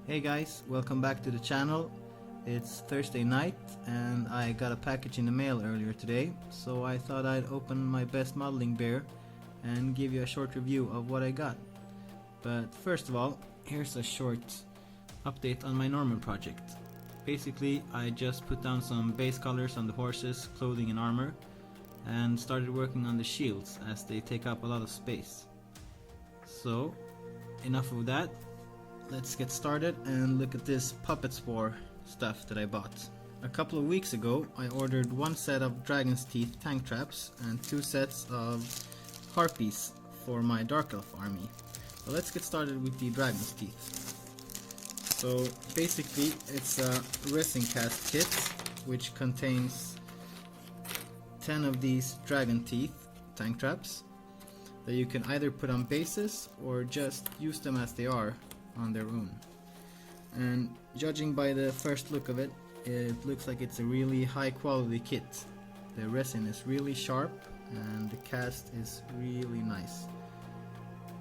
Hey guys, welcome back to the channel. It's Thursday night and I got a package in the mail earlier today, so I thought I'd open my best modeling bear and give you a short review of what I got. But first of all, here's a short update on my Norman project. Basically, I just put down some base colors on the horses, clothing and armor, and started working on the shields as they take up a lot of space. So, enough of that. Let's get started and look at this puppet spore stuff that I bought. A couple of weeks ago I ordered one set of dragon's teeth tank traps and two sets of harpies for my dark elf army. So let's get started with the dragon's teeth. So basically it's a resin cast kit which contains 10 of these dragon teeth tank traps that you can either put on bases or just use them as they are on their own. And judging by the first look of it, it looks like it's a really high quality kit. The resin is really sharp and the cast is really nice.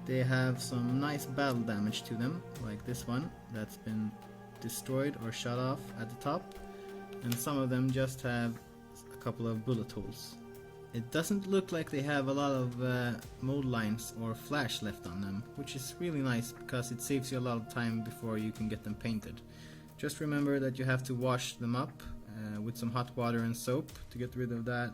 They have some nice battle damage to them, like this one that's been destroyed or shot off at the top, and some of them just have a couple of bullet holes. It doesn't look like they have a lot of mold lines or flash left on them, which is really nice because it saves you a lot of time before you can get them painted. Just remember that you have to wash them up with some hot water and soap to get rid of that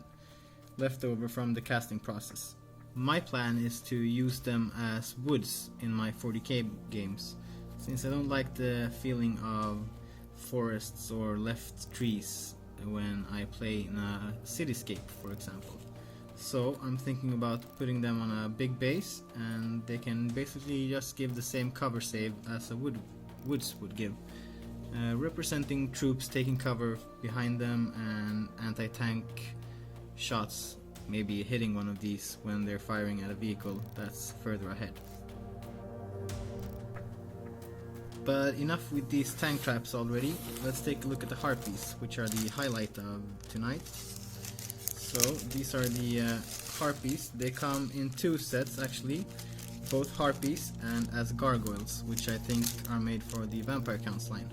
leftover from the casting process. My plan is to use them as woods in my 40k games, since I don't like the feeling of forests or left trees when I play in a cityscape, for example. So I'm thinking about putting them on a big base, and they can basically just give the same cover save as a woods would give, representing troops taking cover behind them and anti-tank shots maybe hitting one of these when they're firing at a vehicle that's further ahead. But enough with these tank traps already. Let's take a look at the harpies, which are the highlight of tonight. So these are the harpies. They come in two sets actually, both harpies and as gargoyles, which I think are made for the Vampire Counts line.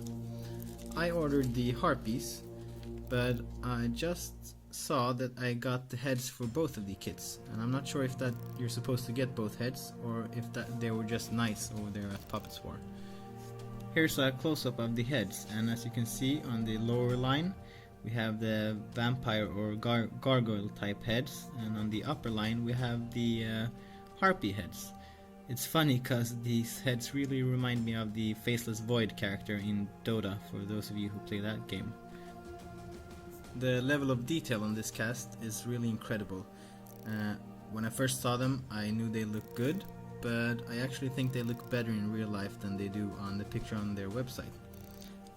I ordered the harpies, but I just saw that I got the heads for both of the kits, and I'm not sure if that you're supposed to get both heads or if that they were just nice over there at Puppet Spore. Here's a close-up of the heads, and as you can see on the lower line we have the vampire or gargoyle type heads, and on the upper line we have the harpy heads. It's funny because these heads really remind me of the Faceless Void character in Dota, for those of you who play that game. The level of detail on this cast is really incredible. When I first saw them I knew they looked good, but I actually think they look better in real life than they do on the picture on their website.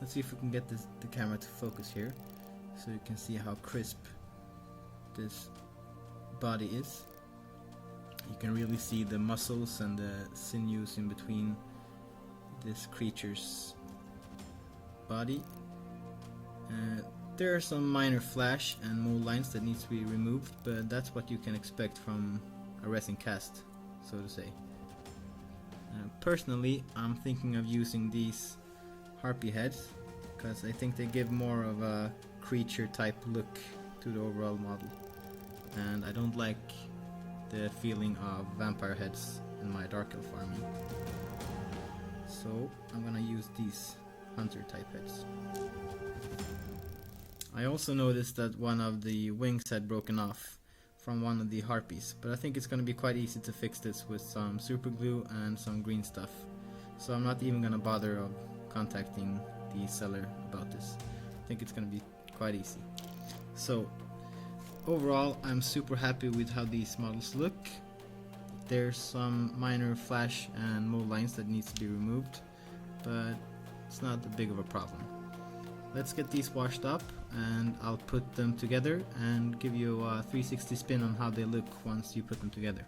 Let's see if we can get the camera to focus here, so you can see how crisp this body is. You can really see the muscles and the sinews in between this creature's body. There are some minor flash and mold lines that needs to be removed, but that's what you can expect from a resin cast, so to say. Personally, I'm thinking of using these harpy heads because I think they give more of a creature type look to the overall model, and I don't like the feeling of vampire heads in my dark elf army. So I'm gonna use these hunter type heads. I also noticed that one of the wings had broken off from one of the harpies, but I think it's gonna be quite easy to fix this with some super glue and some green stuff, so I'm not even gonna bother of contacting the seller about this. I think it's gonna be quite easy. So overall I'm super happy with how these models look. There's some minor flash and mold lines that needs to be removed, but it's not that big of a problem. Let's get these washed up and I'll put them together and give you a 360 spin on how they look once you put them together.